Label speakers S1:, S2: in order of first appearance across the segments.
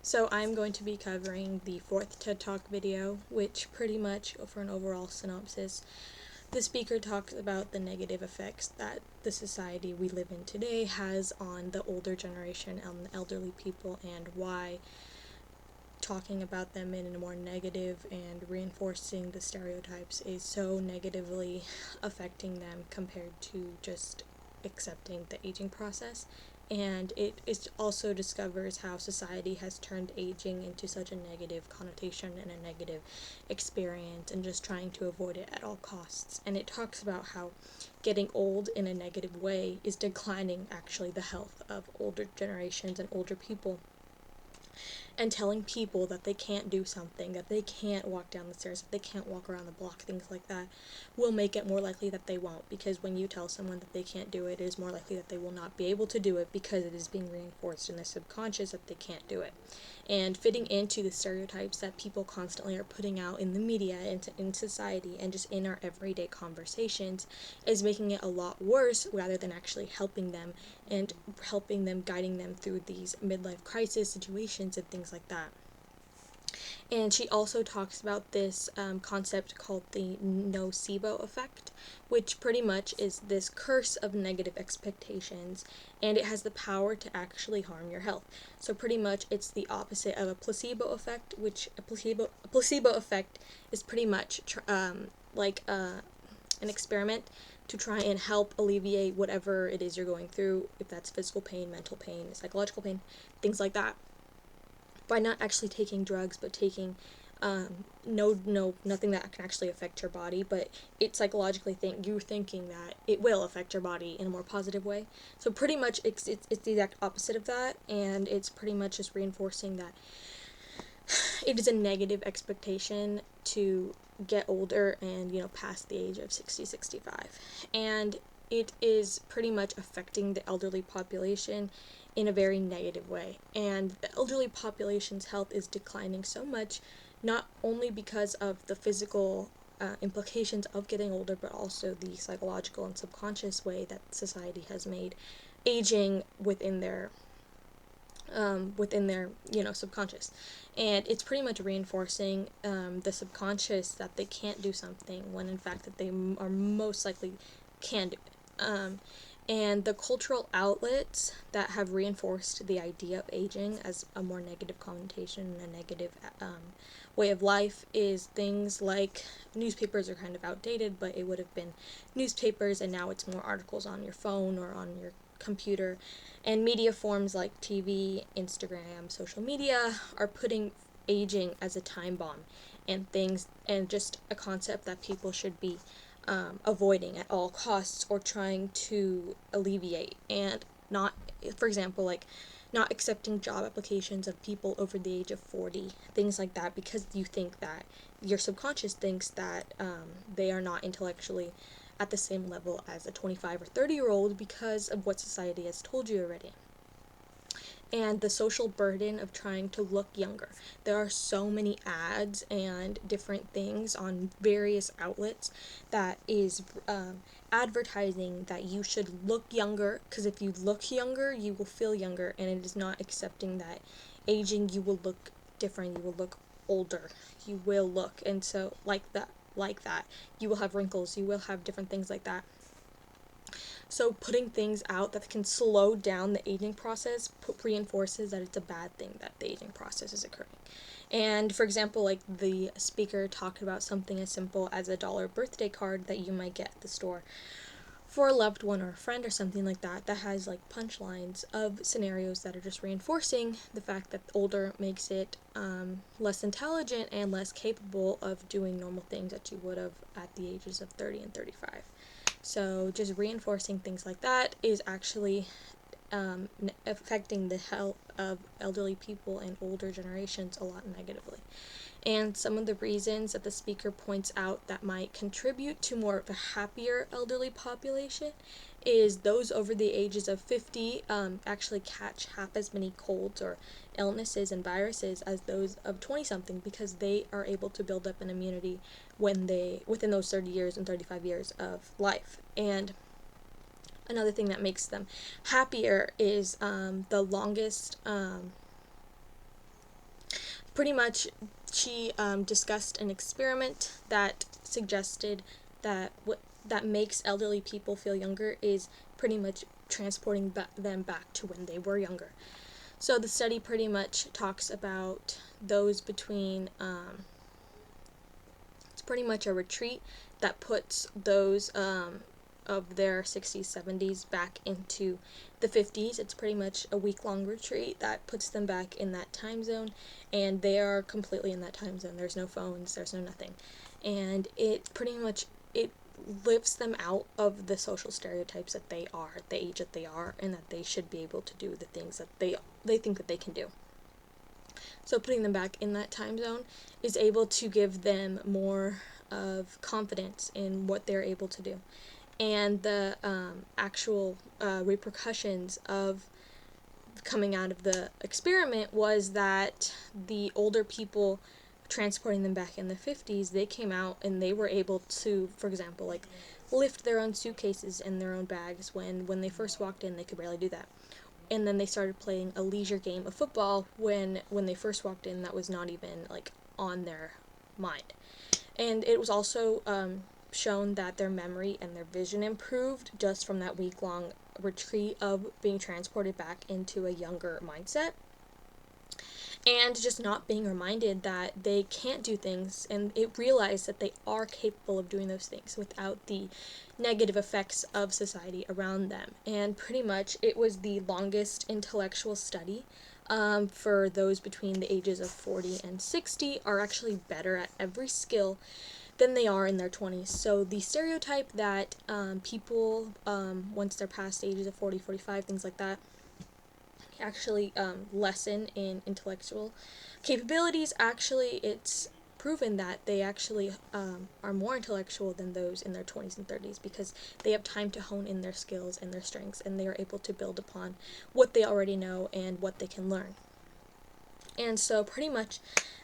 S1: So I'm going to be covering the fourth TED Talk video, which pretty much, for an overall synopsis, the speaker talks about the negative effects that the society we live in today has on the older generation and the elderly people, and why talking about them in a more negative and reinforcing the stereotypes is so negatively affecting them compared to just accepting the aging process. And it also discovers how society has turned aging into such a negative connotation and a negative experience, and just trying to avoid it at all costs. And it talks about how getting old in a negative way is declining actually the health of older generations and older people, and telling people that they can't do something, that they can't walk down the stairs, that they can't walk around the block, things like that, will make it more likely that they won't. Because when you tell someone that they can't do it, it is more likely that they will not be able to do it, because it is being reinforced in their subconscious that they can't do it. And fitting into the stereotypes that people constantly are putting out in the media and in society and just in our everyday conversations is making it a lot worse, rather than actually helping them and helping them, guiding them through these midlife crisis situations and things like that. And she also talks about this concept called the nocebo effect, which pretty much is this curse of negative expectations, and it has the power to actually harm your health. So pretty much it's the opposite of a placebo effect, which a placebo effect is pretty much like an experiment to try and help alleviate whatever it is you're going through, if that's physical pain, mental pain, psychological pain, things like that, by not actually taking drugs, but taking nothing that can actually affect your body, but it psychologically you're thinking that it will affect your body in a more positive way. So pretty much it's the exact opposite of that, and it's pretty much just reinforcing that it is a negative expectation to get older and, past the age of 60, 65. And it is pretty much affecting the elderly population in a very negative way. And the elderly population's health is declining so much, not only because of the physical implications of getting older, but also the psychological and subconscious way that society has made aging within their subconscious. And it's pretty much reinforcing the subconscious that they can't do something, when in fact that they are most likely can do it. And the cultural outlets that have reinforced the idea of aging as a more negative connotation and a negative way of life is things like newspapers are kind of outdated, but it would have been newspapers, and now it's more articles on your phone or on your computer. And media forms like TV, Instagram, social media are putting aging as a time bomb and things, and just a concept that people should be avoiding at all costs, or trying to alleviate. And not, for example, like not accepting job applications of people over the age of 40, things like that, because you think that your subconscious thinks that they are not intellectually at the same level as a 25 or 30-year-old, because of what society has told you already. And the social burden of trying to look younger. There are so many ads and different things on various outlets that is advertising that you should look younger, because if you look younger, you will feel younger, and it is not accepting that aging, you will look different, you will look older, you will look, and so like that, you will have wrinkles, you will have different things like that. So putting things out that can slow down the aging process reinforces that it's a bad thing that the aging process is occurring. And for example, like the speaker talked about something as simple as a $1 birthday card that you might get at the store for a loved one or a friend or something like that, that has like punchlines of scenarios that are just reinforcing the fact that older makes it less intelligent and less capable of doing normal things that you would have at the ages of 30 and 35. So just reinforcing things like that is actually affecting the health of elderly people and older generations a lot negatively. And some of the reasons that the speaker points out that might contribute to more of a happier elderly population is those over the ages of 50 actually catch half as many colds or illnesses and viruses as those of 20-something, because they are able to build up an immunity within those 30 years and 35 years of life. And another thing that makes them happier is the longest pretty much she discussed an experiment that suggested that what that makes elderly people feel younger is pretty much transporting them back to when they were younger. So the study pretty much talks about those between it's pretty much a retreat that puts those of their 60s, 70s back into the 50s. It's pretty much a week-long retreat that puts them back in that time zone, and they are completely in that time zone. There's no phones, there's no nothing. And it pretty much, it lifts them out of the social stereotypes that they are at the age that they are, and that they should be able to do the things that they think that they can do. So putting them back in that time zone is able to give them more of confidence in what they're able to do. And the actual repercussions of coming out of the experiment was that the older people transporting them back in the 50s, they came out and they were able to, for example, like lift their own suitcases and their own bags when they first walked in. They could barely do that. And then they started playing a leisure game of football when they first walked in. That was not even like on their mind. And it was also shown that their memory and their vision improved just from that week-long retreat of being transported back into a younger mindset, and just not being reminded that they can't do things, and it realized that they are capable of doing those things without the negative effects of society around them. And pretty much it was the longest intellectual study. For those between the ages of 40 and 60 are actually better at every skill than they are in their 20s. So the stereotype that people, once they're past the ages of 40, 45, things like that, actually lessen in intellectual capabilities, actually it's proven that they actually are more intellectual than those in their 20s and 30s, because they have time to hone in their skills and their strengths, and they are able to build upon what they already know and what they can learn. And so pretty much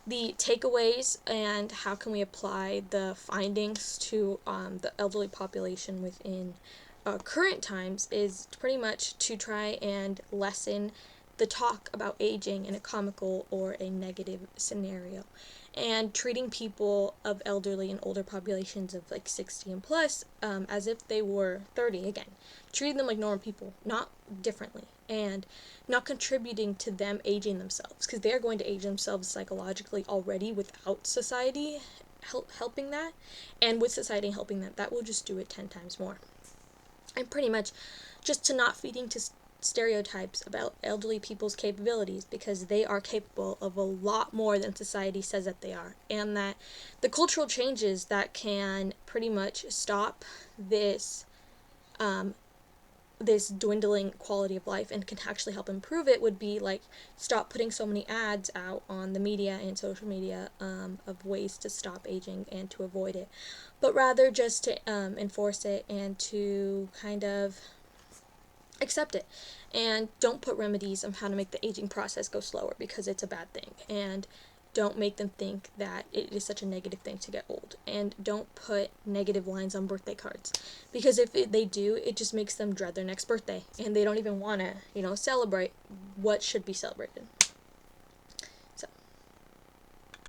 S1: the takeaways and how can we apply the findings to the elderly population within current times is pretty much to try and lessen the talk about aging in a comical or a negative scenario, and treating people of elderly and older populations of like 60 and plus as if they were 30 again, treating them like normal people, not differently, and not contributing to them aging themselves, because they're going to age themselves psychologically already without society helping that, and with society helping that will just do it 10 times more. And pretty much just to not feeding to stereotypes about elderly people's capabilities, because they are capable of a lot more than society says that they are, and that the cultural changes that can pretty much stop this this dwindling quality of life and can actually help improve it would be like stop putting so many ads out on the media and social media of ways to stop aging and to avoid it, but rather just to enforce it and to kind of accept it, and don't put remedies on how to make the aging process go slower, because it's a bad thing, and don't make them think that it is such a negative thing to get old, and don't put negative lines on birthday cards, because if they do, it just makes them dread their next birthday, and they don't even want to, celebrate what should be celebrated.